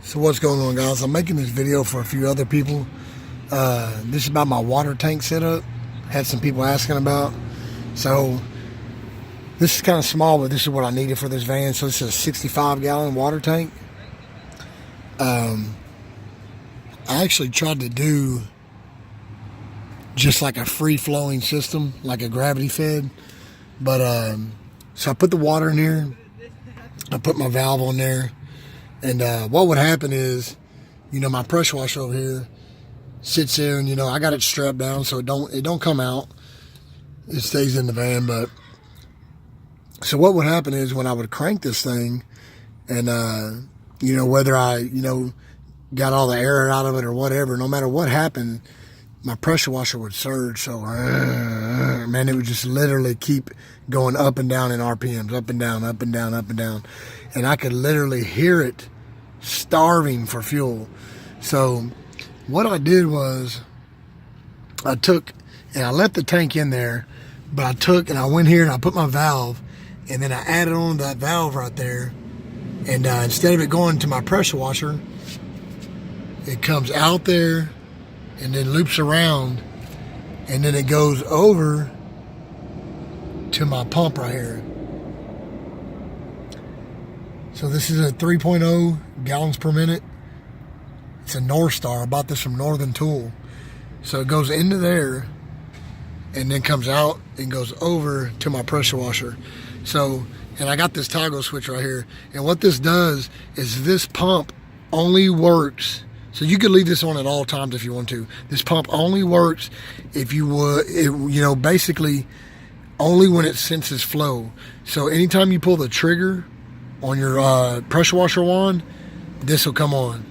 So what's going on, guys? I'm making this video for a few other people. This is about my water tank setup. Had some people asking about. So this is kind of small, but this is what I needed for this van. So this is a 65-gallon water tank. I actually tried to do just like a free-flowing system, like a gravity fed. But so I put the water in here. I put my valve on there. And what would happen is, my pressure washer over here sits there, and I got it strapped down so it don't come out. It stays in the van. But so what would happen is when I would crank this thing, and whether I got all the air out of it or whatever, no matter what happened, my pressure washer would surge. So man, it would just literally keep going up and down in RPMs, up and down, up and down, up and down, and I could literally hear it starving for fuel. So what I did was I took and I left the tank in there, but I took and I went here and I put my valve, and then I added on that valve right there, and instead of it going to my pressure washer, it comes out there and then loops around, and then it goes over to my pump right here. So this is a 3.0 gallons per minute. It's a North Star. I bought this from Northern Tool. So it goes into there and then comes out and goes over to my pressure washer. So, and I got this toggle switch right here. And what this does is this pump only works. So you could leave this on at all times if you want to. This pump only works if you would, basically only when it senses flow. So anytime you pull the trigger on your pressure washer wand, this will come on.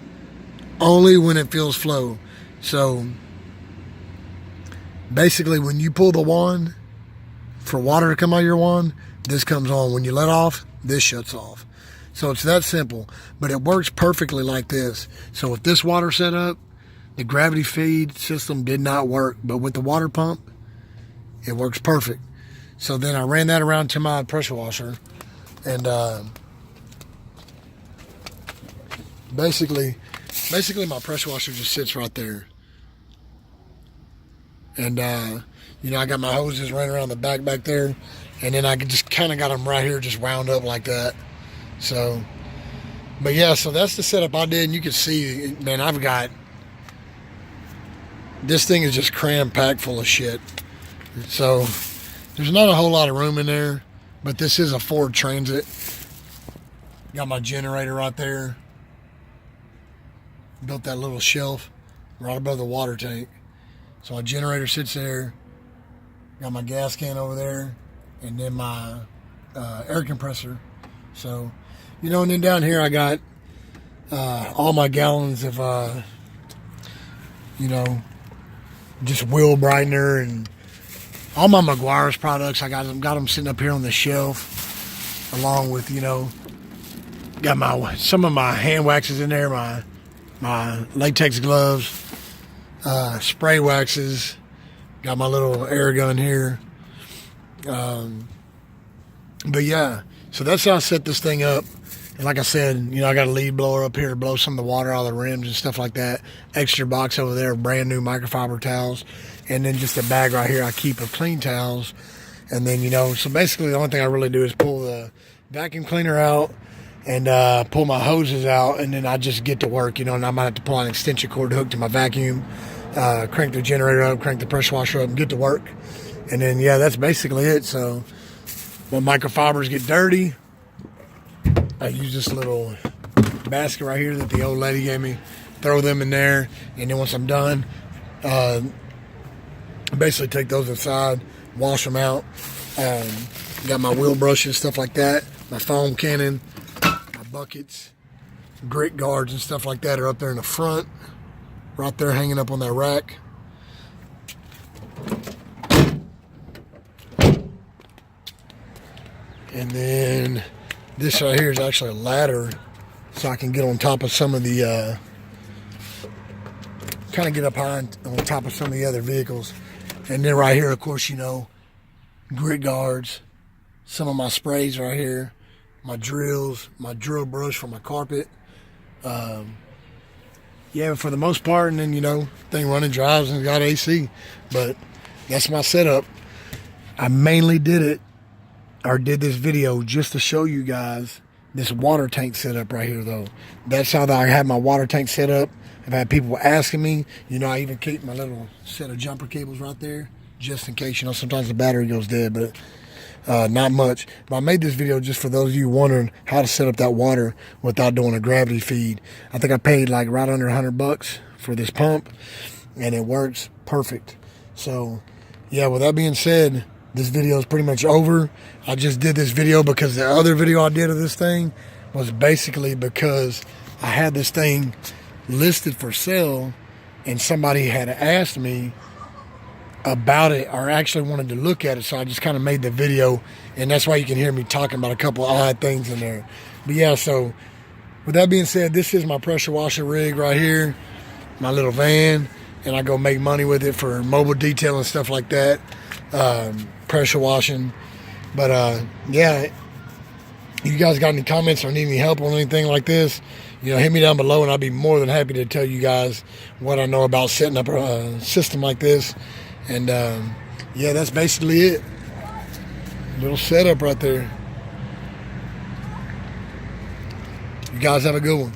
Only when it feels flow. So basically when you pull the wand for water to come out of your wand, this comes on. When you let off, this shuts off. So it's that simple, but it works perfectly like this. So with this water setup, the gravity feed system did not work, but with the water pump, it works perfect. So then I ran that around to my pressure washer, and basically my pressure washer just sits right there. And I got my hoses running around the back there, and then I just kind of got them right here just wound up like that. So, but yeah, so that's the setup I did, and you can see, man, I've got, this thing is just cram-packed full of shit. So, there's not a whole lot of room in there, but this is a Ford Transit. Got my generator right there. Built that little shelf right above the water tank. So my generator sits there. Got my gas can over there, and then my air compressor. So, and then down here I got all my gallons of, just wheel brightener and all my Meguiar's products. I got them sitting up here on the shelf, along with, got some of my hand waxes in there, my latex gloves, spray waxes, got my little air gun here. But yeah, so that's how I set this thing up. And like I said, I got a lead blower up here to blow some of the water out of the rims and stuff like that. Extra box over there, brand new microfiber towels. And then just a bag right here I keep of clean towels. And then, so basically the only thing I really do is pull the vacuum cleaner out and pull my hoses out, and then I just get to work, and I might have to pull an extension cord hooked to my vacuum, crank the generator up, crank the pressure washer up, and get to work. And then, yeah, that's basically it. So when microfibers get dirty, I use this little basket right here that the old lady gave me, throw them in there, and then once I'm done, basically take those aside, wash them out. Got my wheel brushes, stuff like that, my foam cannon, my buckets, grit guards and stuff like that are up there in the front, right there hanging up on that rack. And then this right here is actually a ladder, so I can get on top of some of the, kind of get up high on top of some of the other vehicles. And then right here, of course, grit guards, some of my sprays right here, my drills, my drill brush for my carpet, yeah, for the most part, and then, you know, thing running drives and got AC. But that's my setup. I mainly did this video just to show you guys this water tank setup right here, though. That's how I have my water tank set up. I've had people asking me, you know, I even keep my little set of jumper cables right there, just in case, you know, sometimes the battery goes dead, but not much. But I made this video just for those of you wondering how to set up that water without doing a gravity feed. I think I paid like right under $100 for this pump, and it works perfect. So yeah, with that being said, this video is pretty much over. I just did this video because the other video I did of this thing was basically because I had this thing listed for sale and somebody had asked me about it, or actually wanted to look at it, so I just kind of made the video, and that's why you can hear me talking about a couple odd things in there. But yeah, so with that being said, this is my pressure washer rig right here, my little van, and I go make money with it for mobile detail and stuff like that, pressure washing. But yeah, you guys got any comments or need any help on anything like this, you know, hit me down below, and I'll be more than happy to tell you guys what I know about setting up a system like this. And yeah, that's basically it. Little setup right there. You guys have a good one.